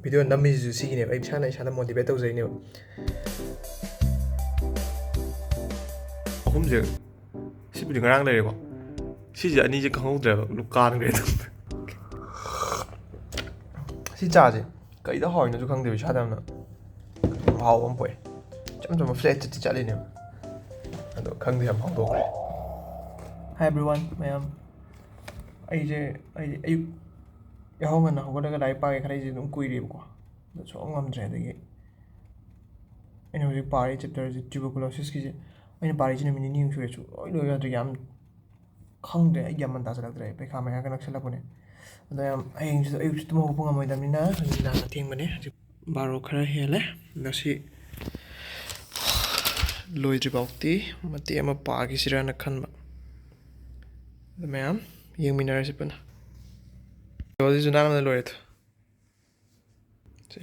Video ꯅꯝꯃꯤꯁꯤꯁꯨ ꯁꯤꯒꯤꯅꯦꯕ ꯑꯩ ꯏꯁꯥꯅ motivate ꯇꯧꯖꯩꯅꯦꯕ ꯑꯍꯨꯝꯁꯦ ꯁꯤꯕꯨꯗꯤ ꯉꯔꯥꯡ ꯂꯩꯔꯦꯀꯣ ꯁꯤꯁꯦ ꯑꯅꯤꯁꯦ ꯈꯪꯍꯧꯗ꯭ꯔꯦꯕ ꯀꯥꯟꯈ꯭ꯔꯦ ꯑꯗꯨꯝ ꯁꯤ ꯆꯥꯁꯦ ꯀꯩꯗ ꯍꯥꯎꯔꯤꯅꯣꯁꯨ ꯈꯪꯗꯦꯕ ꯏꯁꯥꯗ ꯌꯥꯝꯅ ꯍꯥꯎꯕ ꯑꯃ ꯄꯣꯛꯑꯦ ꯆꯝ ꯆꯝꯕ ꯐ꯭ꯂꯦꯠ ꯆꯠꯇꯤ ꯆꯠꯂꯤꯅꯦꯕ ꯑꯗꯣ ꯈꯪꯗꯦ ꯌꯥꯝ ꯍꯥꯎꯗꯣꯛꯈ꯭ꯔꯦ ꯍꯥꯏ ꯑꯦꯕ꯭ꯔꯤꯋꯥꯟ ꯃꯌꯥꯝ ꯑꯩꯁꯦ ꯑꯌꯨꯛ ꯌꯥꯍꯧ ꯉꯟꯅ ꯍꯧꯒꯠꯂꯒ ꯂꯥꯏꯔꯤꯛ ꯄꯥꯒꯦ ꯈꯜꯂꯤꯁꯦ ꯑꯗꯨꯝ ꯀꯨꯏꯔꯦꯕꯀꯣ ꯑꯗꯣ ꯁꯨꯡꯉꯝ ꯉꯝꯗ꯭ꯔꯦ ꯑꯗꯒꯤ ꯑꯩꯅ ꯍꯧꯖꯤꯛ ꯄꯥꯔꯤ ꯆꯦꯞꯇꯔꯁꯦ ꯇ꯭ꯌꯨꯕꯔꯀꯨꯂꯣꯁꯤꯁꯀꯤꯁꯦ ꯑꯩꯅ ꯄꯥꯔꯤꯁꯤ ꯅꯨꯃꯤꯠ ꯅꯤꯅꯤ ꯁꯨꯔꯦ ꯁꯨꯡꯂꯣꯏ ꯂꯣꯏ ꯌꯥꯗ꯭ꯔꯦ ꯌꯥꯝ ꯈꯪꯗ꯭ꯔꯦ ꯑꯩ ꯒ꯭ꯌꯥꯟ ꯃꯦꯟ ꯇꯥꯁꯤꯜꯂꯛꯇ꯭ꯔꯦ ꯄꯩꯈꯥ ꯃꯌꯥꯒ ꯅꯛꯁꯜꯂꯛꯄꯅꯦ ꯑꯗꯣ ꯌꯥꯝ ꯍꯌꯦꯡꯁꯤꯗ ꯑꯌꯨꯛꯁꯤ ꯇꯨꯝ ꯍꯧꯒꯠꯄ ꯉꯝꯃꯣꯏꯗꯕꯅꯤꯅ ꯅꯨꯃꯤꯗꯥꯡ ꯑꯊꯦꯡꯕꯅꯦ ꯍꯧꯖꯤꯛ ꯕꯥꯔꯣ ꯈꯔ ꯍꯦꯜꯂꯦ ꯉꯁꯤ ꯂꯣꯏꯗ꯭ꯔꯤꯐꯥꯎꯇꯤ ꯃꯇꯦꯛ ꯑꯃ ꯄꯥꯈꯤꯁꯤꯔꯅ ꯈꯟꯕ ꯑꯗꯣ ꯃꯌꯥꯝ ꯌꯦꯡꯃꯤꯟꯅꯔꯁꯤ ꯄꯨꯟꯅ ꯚꯤꯗꯤꯑꯣꯁꯤꯁꯨ ꯅꯥꯟꯅ ꯂꯣꯏꯔꯦ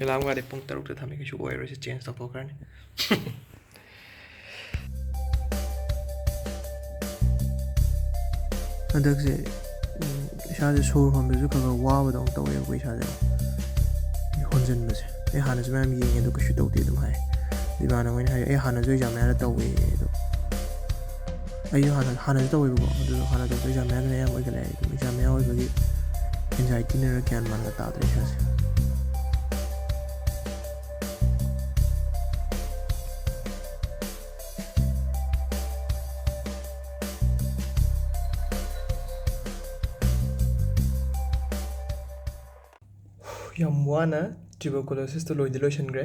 ꯑꯦꯂꯥꯝꯒꯥꯗꯤ ꯄꯨꯡ 6ꯇ ꯊꯝꯃꯤ ꯀꯩꯁꯨ ꯑꯣꯏꯔꯣꯏꯁꯤ ꯆꯦꯟꯖ ꯇꯧꯊꯣꯛꯈ꯭ꯔꯅꯤ ꯍꯟꯗꯛꯁꯦ ꯏꯁꯥꯁꯦ ꯁꯣꯔ ꯍꯣꯟꯕꯁꯨ ꯈꯔ ꯋꯥꯕꯗꯧꯅ ꯇꯧꯋꯦꯕꯀꯣ ꯏꯁꯥꯁꯦ ꯍꯣꯟꯖꯤꯟꯕꯁꯦ ꯑꯩ ꯍꯥꯟꯅꯁꯨ ꯃꯌꯥꯝ ꯌꯦꯡꯉꯦ ꯑꯗꯣ ꯀꯩꯁꯨ ꯇꯧꯗꯦ ꯑꯗꯨꯝ ꯍꯥꯏ ꯏꯃꯥꯟꯅꯕꯈꯩꯅ ꯍꯥꯏ ꯑꯩ ꯍꯥꯟꯅꯁꯨ ꯑꯦꯛꯖꯥꯝ ꯃꯌꯥꯗ ꯇꯧꯋꯦ ꯑꯗꯣ ꯑꯩꯁꯨ ꯍꯥꯟꯅꯁꯨ ꯇꯧꯋꯦꯕꯀꯣ ꯑꯗꯨꯗꯣ ꯍꯥꯟꯅ ꯇꯧꯕ ꯑꯦꯛꯖꯥꯝ ꯃꯌꯥꯗꯅ ꯑꯌꯥꯝꯕ ꯑꯣꯏꯒꯠꯂꯛꯑꯦ ꯑꯗꯨꯝ ꯑꯦꯛꯖꯥꯝ ꯃꯌꯥ ꯑꯣꯏꯕꯒꯤ ꯑꯦꯟꯖꯥꯏꯇꯤꯅꯔ ꯒ꯭ꯌꯥꯟ ꯃꯥꯟꯒ ꯇꯥꯗ꯭ꯔꯦ ꯏꯁꯥꯁꯦ ꯌꯥꯝ ꯋꯥꯅ ꯇ꯭ꯌꯨꯕꯔꯀꯨꯂꯣꯁꯤꯁꯇꯣ ꯂꯣꯏꯁꯤꯟꯈ꯭ꯔꯦ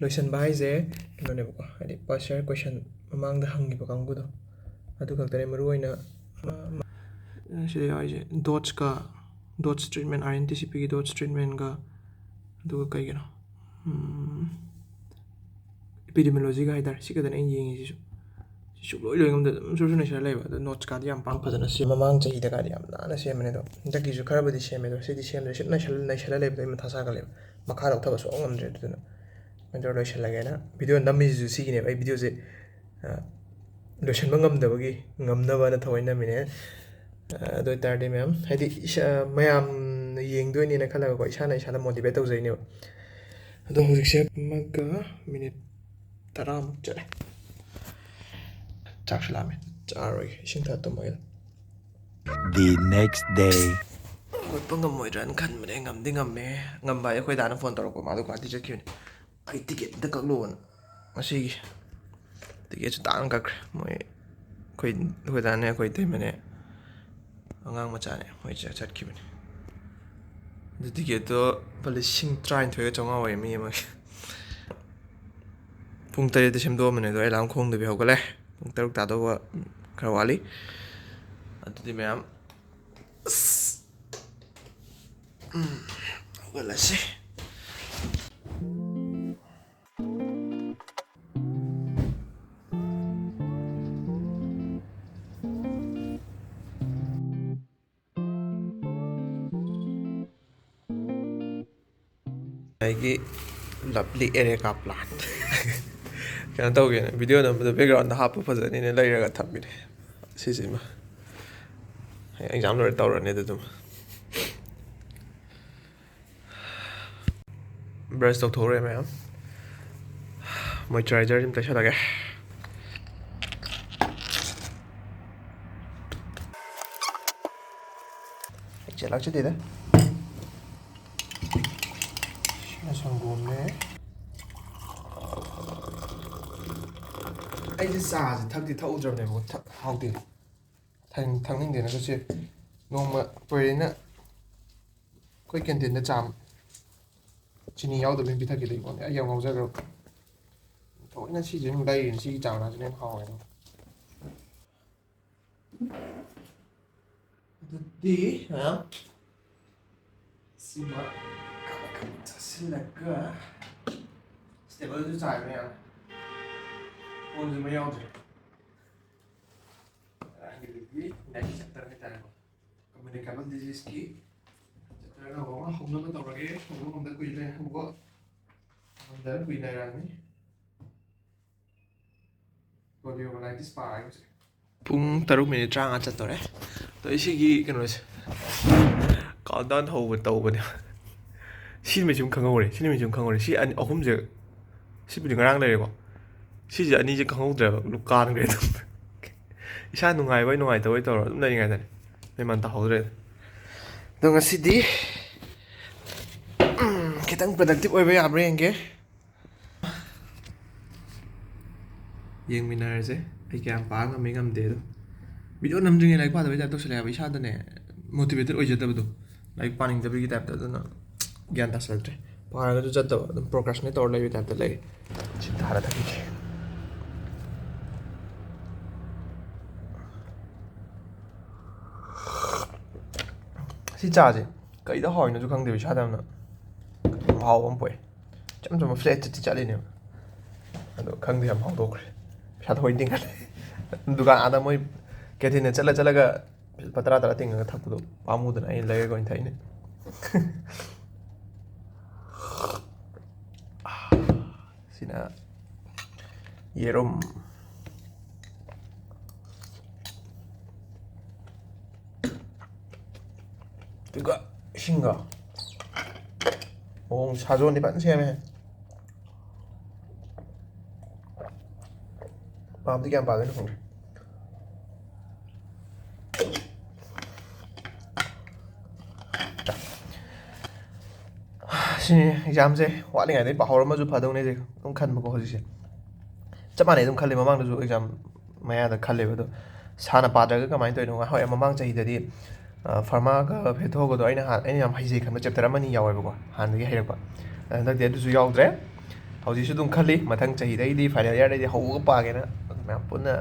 ꯂꯣꯏꯁꯤꯟꯕ ꯍꯥꯏꯁꯦ ꯀꯩꯅꯣꯅꯦꯕꯀꯣ ꯍꯥꯏꯗꯤ ꯄꯥꯁ ꯌꯔ ꯀꯣꯏꯁꯟ ꯃꯃꯥꯡꯗ ꯍꯪꯈꯤꯕ ꯀꯥꯡꯕꯨꯗꯣ ꯑꯗꯨ ꯈꯛꯇꯅꯦ ꯃꯔꯨꯑꯣꯏꯅ ꯁꯤꯗ ꯌꯥꯎꯔꯤꯁꯦ ꯗꯣꯠꯁ ꯇ꯭ꯔꯤꯠꯃꯦꯟ RNTCPꯒꯤ ꯗꯣꯠꯁ ꯇ꯭ꯔꯤꯠꯃꯦꯟꯒ ꯑꯗꯨꯒ ꯀꯩꯒꯤꯅꯣ ꯏꯄꯤꯗꯤꯃꯤꯣꯂꯣꯖꯤꯒ ꯍꯥꯏꯇꯥꯔꯦ ꯁꯤ ꯈꯛꯇꯅꯦ ꯑꯩꯅ ꯌꯦꯡꯉꯤꯁꯤꯁꯨ ꯁꯨꯡꯂꯣꯏ ꯂꯣꯏ ꯉꯝꯗꯦ ꯑꯗꯨꯝ ꯁꯨꯔ ꯅꯩꯁꯜꯂ ꯂꯩꯕ ꯑꯗꯣ ꯅꯣꯠꯁꯀꯥꯗꯤ ꯌꯥꯝ ꯄꯥꯛ ꯐꯖꯅ ꯁꯦꯝ ꯃꯃꯥꯡ ꯆꯍꯤꯗꯒꯗꯤ ꯌꯥꯝ ꯅꯥꯟꯅ ꯁꯦꯝꯕꯅꯦ ꯑꯗꯣ ꯍꯟꯗꯛꯀꯤꯁꯨ ꯈꯔꯕꯨꯗꯤ ꯁꯦꯝꯃꯦ ꯑꯗꯣ ꯁꯤꯗꯤ ꯁꯦꯝꯗ꯭ꯔꯦ ꯁꯤ ꯅꯩꯁꯜꯂ ꯂꯩꯕꯗꯣ ꯑꯩ ꯃꯊꯥ ꯁꯥꯒꯠꯂꯦꯕ ꯃꯈꯥ ꯂꯧꯊꯕ ꯁꯨꯡꯉꯝ ꯉꯝꯗ꯭ꯔꯦ ꯑꯗꯨꯗꯨꯅ ꯀꯩꯅꯣ ꯂꯣꯏꯁꯤꯜꯂꯒꯦꯅ ꯚꯤꯗꯤꯑꯣ ꯅꯝꯃꯤꯁꯤꯁꯨ ꯁꯤꯒꯤꯅꯦꯕ ꯑꯩ ꯚꯤꯗꯤꯑꯣꯁꯦ ꯂꯣꯏꯁꯤꯟꯕ ꯉꯝꯅꯕꯅ ꯊꯑꯣꯏ ꯅꯝꯃꯤꯅꯦ ꯑꯗꯨ ꯑꯣꯏꯇꯥꯔꯗꯤ ꯃꯌꯥꯝ ꯍꯥꯏꯗꯤ ꯃꯌꯥꯝꯅ ꯌꯦꯡꯗꯣꯏꯅꯦꯅ ꯈꯜꯂꯒꯀꯣ ꯏꯁꯥꯅ ꯃꯣꯇꯤꯚꯦꯠ ꯇꯧꯖꯩꯅꯦꯕ ꯑꯗꯣ ꯍꯧꯖꯤꯛꯁꯦ ꯑꯃꯒ ꯃꯤꯅꯤꯠ 10ꯃꯨꯛ ꯆꯠꯂꯦ ꯆꯥꯛꯁꯨ ꯂꯥꯝꯃꯦ ꯆꯥꯔꯔꯣꯏꯒꯦ ꯏꯁꯤꯡ ꯊꯛꯑ ꯇꯨꯝꯃꯒꯦ The next day. ꯍꯧꯒꯠꯄ ꯉꯝꯃꯣꯏꯗ꯭ꯔꯅ ꯈꯟꯕꯅꯦ ꯉꯝꯗꯤ ꯉꯝꯃꯦ ꯉꯝꯕ ꯍꯥꯏ ꯑꯩꯈꯣꯏ ꯗꯥꯅ ꯐꯣꯟ ꯇꯧꯔꯛꯄ ꯃꯥꯗꯣ ꯒꯨꯍꯥꯇꯤ ꯆꯠꯈꯤꯕꯅꯦ ꯑꯩ ꯇꯤꯀꯦꯠ ꯑꯝꯇ ꯀꯛꯂꯛꯑꯣꯅ ꯉꯁꯤꯒꯤ ꯇꯤꯀꯦꯠꯁꯨ ꯇꯥꯡꯅ ꯀꯛꯈ꯭ꯔꯦ ꯃꯣꯏ ꯑꯩꯈꯣꯏ ꯗꯥꯅꯦ ꯑꯩꯈꯣꯏ ꯏꯇꯩꯃꯅꯦ ꯑꯉꯥꯡ ꯃꯆꯥꯅꯦ ꯃꯣꯏ ꯆꯠꯈꯤꯕꯅꯦ ꯑꯗꯨ ꯇꯤꯀꯦꯠꯇꯣ ꯂꯨꯄꯥ 23,900 ꯑꯣꯏꯌꯦ ꯃꯤ ꯑꯃꯒꯤ ꯄꯨꯡ 7ꯗ ꯁꯦꯝꯗꯣꯛꯑꯝꯕꯅꯦ ꯑꯗꯣ ꯑꯦꯂꯥꯝ ꯈꯣꯡꯗꯕꯤ ꯍꯧꯒꯠꯂꯦ ꯄꯨꯡ 6 ꯇꯥꯗꯧꯕ ꯈꯔ ꯋꯥꯠꯂꯤ ꯑꯗꯨꯗꯤ ꯃꯌꯥꯝ ꯍꯧꯒꯠꯂꯁꯤ ꯑꯩꯒꯤ ꯂꯞꯂꯤ ꯑꯦꯔꯦꯀꯥ ꯄ꯭ꯂꯥꯟ ꯀꯩꯅꯣ ꯇꯧꯒꯦꯅ ꯚꯤꯗꯤꯑꯣ ꯅꯝꯕꯗ ꯕꯦꯛꯒ꯭ꯔꯥꯎꯟꯗ ꯍꯥꯞꯄ ꯐꯖꯅꯤꯅ ꯂꯩꯔꯒ ꯊꯝꯃꯤꯅꯦ ꯁꯤꯁꯤꯃ ꯑꯦꯛꯖꯥꯝ ꯂꯣꯏꯔ ꯇꯧꯔꯅꯤ ꯑꯗꯨꯗꯨꯃ ꯕ꯭ꯔꯁ ꯇꯧꯊꯣꯛꯎꯔꯦ ꯃꯌꯥꯝ ꯃꯣꯏꯆꯔꯥꯏꯖꯔ ꯑꯗꯨꯝ ꯇꯩꯁꯜꯂꯒꯦ ꯆꯦꯜꯂꯛꯆꯗꯦꯗ ꯁꯤꯅ ꯁꯪꯒꯣꯝꯅꯦ ꯑꯩꯁꯦ ꯆꯥꯁꯦ ꯊꯛꯎꯗ꯭ꯔꯕꯅꯦꯕꯀꯣ ꯍꯥꯎꯇꯦ ꯊꯛꯅꯤꯡꯗꯦꯅ ꯀꯩꯁꯦ ꯅꯣꯡꯃ ꯄꯣꯏꯔꯦꯅ ꯑꯩꯈꯣꯏ ꯀꯦꯟꯇꯤꯟꯗ ꯆꯥ ꯆꯤꯅꯤ ꯌꯥꯎꯗꯕꯩ ꯄꯤꯊꯛꯈꯤꯗꯩꯀꯣ ꯑꯩ ꯌꯥꯝ ꯉꯥꯎꯖꯈ꯭ꯔꯕ ꯊꯑꯣꯏꯅ ꯁꯤꯁꯦ ꯑꯃꯨꯛ ꯂꯩꯔꯤꯅꯤ ꯁꯤꯒꯤ ꯆꯥꯡꯅꯁꯤꯅ ꯍꯦꯟꯅ ꯍꯥꯎꯋꯦꯅ ꯑꯗꯨꯗꯤ ꯁꯤꯃ ꯆꯥꯁꯤꯜꯂꯒ ꯁ꯭ꯇꯦꯕꯜꯁꯨ ꯆꯥꯏꯕ ꯌꯥꯝ ꯐꯣꯟꯁꯨ ꯃꯩ ꯌꯥꯎꯗ꯭ꯔꯦ ꯑꯩꯒꯤꯗꯤ ꯅꯦꯛꯁ ꯆꯦꯞꯇꯔ ꯍꯥꯏꯇꯥꯔꯦꯀꯣ ꯀꯝꯃꯨꯅꯤꯀꯦꯕꯜ ꯗꯤꯖꯤꯁꯀꯤ ꯆꯦꯞꯇꯔ ꯑꯃ ꯍꯧꯅꯕ ꯇꯧꯔꯒꯦ ꯍꯧꯕ ꯀꯨꯏꯗ꯭ꯔꯦ ꯍꯧꯕ ꯀꯨꯏꯅꯔꯛꯑꯅꯤ ꯄꯣꯂꯤꯑꯣꯃꯥꯏꯂꯥꯏꯇꯤꯁ ꯄꯥꯔꯒꯁꯦ ꯄꯨꯡ 6:35 ꯆꯠꯇꯣꯔꯦ ꯑꯗꯣ ꯑꯩ ꯁꯤꯒꯤ ꯀꯩꯅꯣꯁꯦ ꯀꯥꯎꯟꯗꯥꯎꯟ ꯇꯧꯕꯅꯦ ꯁꯤꯃꯩ ꯁꯨꯝ ꯈꯪꯍꯧꯔꯦ ꯁꯤꯃꯩ ꯁꯨꯝ ꯈꯪꯍꯧꯔꯦ ꯁꯤ ꯑꯍꯨꯝꯁꯦ ꯁꯤꯕꯨꯗꯤ ꯉꯔꯥꯡ ꯂꯩꯔꯦꯀꯣ ꯁꯤꯁꯦ ꯑꯅꯤꯁꯦ ꯈꯪꯍꯧꯗ꯭ꯔꯦꯕ ꯀꯥꯟꯈ꯭ꯔꯦ ꯑꯗꯨꯝ ꯏꯁꯥ ꯅꯨꯡꯉꯥꯏꯕꯣꯏ ꯅꯨꯡꯉꯥꯏꯇꯕꯣꯏ ꯇꯧꯔ ꯑꯗꯨꯝ ꯂꯩꯔꯤꯉꯩꯗꯅꯦ ꯃꯦꯟꯃꯥꯟ ꯇꯥꯍꯧꯗ꯭ꯔꯦ ꯑꯗꯣ ꯉꯁꯤꯗꯤ ꯈꯤꯇꯪ ꯄ꯭ꯔꯗꯛꯇꯤꯞ ꯑꯣꯏꯕ ꯌꯥꯕ꯭ꯔꯥ ꯌꯦꯡꯒꯦ ꯌꯦꯡꯃꯤꯟꯅꯔꯁꯦ ꯑꯩ ꯀꯌꯥꯝ ꯄꯥ ꯉꯝꯃꯤ ꯉꯝꯗꯦ ꯑꯗꯣ ꯚꯤꯗꯤꯑꯣ ꯅꯝꯗ꯭ꯔꯤꯉꯩ ꯂꯥꯏꯔꯤꯛ ꯄꯥꯗꯕꯩ ꯇꯥꯏꯞ ꯇꯧꯁꯜꯂꯦꯕ ꯏꯁꯥꯗꯅꯦ ꯃꯣꯇꯤꯚꯦꯇꯦꯠ ꯑꯣꯏꯖꯗꯕꯗꯣ ꯂꯥꯏꯔꯤꯛ ꯄꯥꯅꯤꯡꯗꯕꯒꯤ ꯇꯥꯏꯞꯇ ꯑꯗꯨꯅ ꯒ꯭ꯌꯥꯟ ꯇꯥꯁꯜꯂꯛꯇ꯭ರೆ ꯄꯥꯔꯒꯁꯨ ꯆꯠꯇꯕ ꯑꯗꯨꯝ ꯄ꯭ꯔꯣꯀ꯭ꯔꯥꯁꯅꯦꯠ ꯇꯧꯔ ꯂꯩꯕꯩ ꯇꯥꯏꯞꯇ ꯂꯩ ꯁꯤ ꯊꯥꯔ ꯊꯛꯈꯤꯒꯦ ꯁꯤ ꯆꯥꯁꯦ ꯀꯩꯗ ꯍꯥꯎꯔꯤꯅꯣꯁꯨ ꯈꯪꯗꯦꯕ ꯏꯁꯥꯗ ꯌꯥꯝꯅ ꯍꯥꯎꯕ ꯑꯃ ꯄꯣꯛꯑꯦ ꯆꯝ ꯆꯝꯕ ꯐ꯭ꯂꯦꯠ ꯆꯠꯇꯤ ꯆꯠꯂꯤꯅꯦꯕ ꯑꯗꯣ ꯈꯪꯗꯦ ꯌꯥꯝ ꯍꯥꯎꯗꯣꯛꯈ꯭ꯔꯦ ꯄꯩꯁꯥ ꯊꯑꯣꯏ ꯇꯤꯡꯈꯠꯂꯦ ꯗꯨꯀꯥꯟ ꯑꯥꯗ ꯃꯣꯏ ꯀꯦꯟꯇꯤꯟꯗ ꯆꯠꯂꯒ ꯂꯨꯄꯥ 10 ꯇꯤꯡꯉꯒ ꯊꯛꯄꯗꯣ ꯄꯥꯝꯃꯨꯗꯅ ꯑꯩꯅ ꯂꯩꯔꯒ ꯑꯣꯏꯅ ꯊꯛꯏꯅꯦ ꯁꯤꯅ ꯌꯦꯔꯨꯝ ꯑꯗꯨꯒ ꯏꯁꯤꯡꯒ ꯃꯑꯣꯡ ꯁꯥꯖꯣꯟꯗꯤ ꯐꯖꯅ ꯁꯦꯝꯃꯦ ꯄꯥꯝꯗꯤ ꯀꯌꯥꯝ ꯄꯥꯗꯣꯏꯅꯣ ꯈꯪꯗꯦ ꯁꯤꯅꯤ ꯑꯦꯛꯖꯥꯝꯁꯦ ꯋꯥꯠꯂꯤꯉꯩꯗꯩ ꯄꯥꯍꯧꯔꯝꯃꯁꯨ ꯐꯗꯧꯅꯦꯁꯦ ꯑꯗꯨꯝ ꯈꯟꯕꯀꯣ ꯍꯧꯖꯤꯛꯁꯦ ꯆꯞ ꯃꯥꯟꯅꯩ ꯑꯗꯨꯝ ꯈꯜꯂꯤ ꯃꯃꯥꯡꯗꯁꯨ ꯑꯦꯛꯖꯥꯝ ꯃꯌꯥꯗ ꯈꯜꯂꯦꯕ ꯑꯗꯣ ꯁꯥꯟꯅ ꯄꯥꯗ꯭ꯔꯒ ꯀꯃꯥꯏꯅ ꯇꯧꯔꯤꯅꯣ ꯍꯣꯏ ꯃꯃꯥꯡ ꯆꯍꯤꯗꯗꯤ ꯐꯥꯔꯃꯥꯒ ꯐꯦꯊꯣꯒꯗꯣ ꯑꯩꯅ ꯌꯥꯝ ꯍꯩꯖꯩ ꯈꯟꯕ ꯆꯦꯞꯇꯔ ꯑꯃꯅꯤ ꯌꯥꯎꯋꯦꯕꯀꯣ ꯍꯥꯟꯅꯗꯒꯤ ꯍꯩꯔꯛꯄ ꯍꯟꯗꯛꯇꯤ ꯑꯗꯨꯁꯨ ꯌꯥꯎꯗ꯭ꯔꯦ ꯍꯧꯖꯤꯛꯁꯨ ꯑꯗꯨꯝ ꯈꯜꯂꯤ ꯃꯊꯪ ꯆꯍꯤꯗꯩꯗꯤ ꯐꯥꯏꯅꯦꯜ ꯏꯌꯥꯔꯗꯩꯗꯤ ꯍꯧꯕꯒ ꯄꯥꯒꯦꯅ ꯃꯌꯥꯝ ꯄꯨꯟꯅ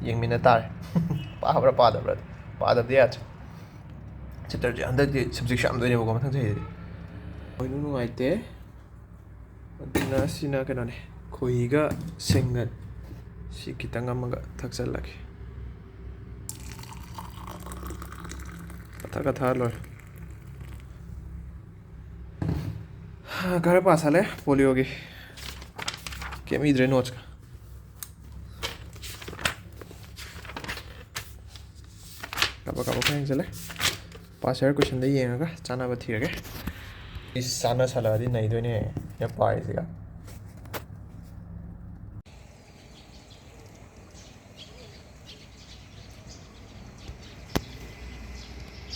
ꯌꯦꯡꯃꯤꯟꯅ ꯇꯥꯔꯦ ꯄꯥꯕ꯭ꯔꯥ ꯄꯥꯗꯕ꯭ꯔꯥ ꯄꯥꯗꯕꯗꯤ ꯌꯥꯗ꯭ꯔꯦ ꯆꯦꯞꯇꯔꯁꯦ ꯍꯟꯗꯛꯇꯤ ꯁꯞꯖꯦꯛꯁꯨ ꯌꯥꯝꯗꯣꯏꯅꯦꯕꯀꯣ ꯃꯊꯪ ꯆꯍꯤꯗꯗꯤ ꯍꯣꯏꯅꯨ ꯅꯨꯡꯉꯥꯏꯇꯦ ꯑꯗꯨꯅ ꯁꯤꯅ ꯀꯩꯅꯣꯅꯦ ꯈꯣꯏꯍꯤꯒ ꯁꯤꯡꯒ ꯁꯤ ꯈꯤꯇꯪ ꯑꯃꯒ ꯊꯛꯆꯜꯂꯒꯦ ꯊꯛꯀ ꯊꯛꯑ ꯂꯣꯏꯔꯦ खरा पासाले पोलियोगी केम इद्रे नोट्स का कब कब कहें चले पास यार क्वेश्चन दे येंगा चाना बथीरगे इस चाना सलादी नहीं दोने या पाइसेगा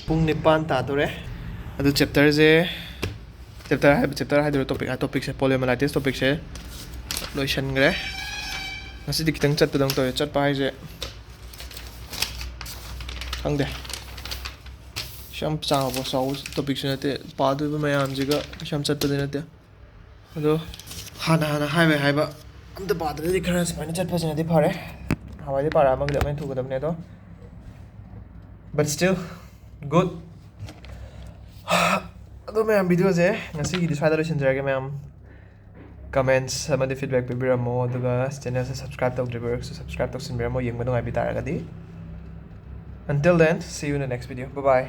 पुंग निपान तादोरे अदु चैप्टर जे चैप्टर हाइदो टॉपिक से पोलियोमाइलाइटिस टॉपिक से लोइसनग्रे ngasi dikitang chat padang toy chat pa haise khangde sham chang bo saw topic se nate pa du ba mayam jiga sham chat padina te ado hana haiba amta pa dre khara smaina chat pa se nate phare hawai de para mag de main thu gadam ne do but still good ꯑꯗꯣ ꯃꯌꯥꯝ ꯚꯤꯗꯤꯑꯣꯁꯦ ꯉꯁꯤꯒꯤꯗꯤ ꯁ꯭ꯋꯥꯏꯗ ꯂꯣꯏꯁꯤꯟꯖꯔꯒꯦ ꯃꯌꯥꯝ ꯀꯃꯦꯟꯠꯁ ꯑꯃꯗꯤ feedback ꯄꯤꯕꯤꯔꯝꯃꯣ ꯑꯗꯨꯒ ꯆꯦꯅꯦꯜꯁꯦ subscribe ꯇꯧꯗ꯭ꯔꯤꯕ ꯑꯣꯏꯔꯒꯁꯨ subscribe ꯇꯧꯁꯤꯟꯕꯤꯔꯝꯃꯣ ꯌꯦꯡꯕ ꯅꯨꯡꯉꯥꯏꯕꯤ ꯇꯥꯔꯒꯗꯤ until then see you in the next video bye bye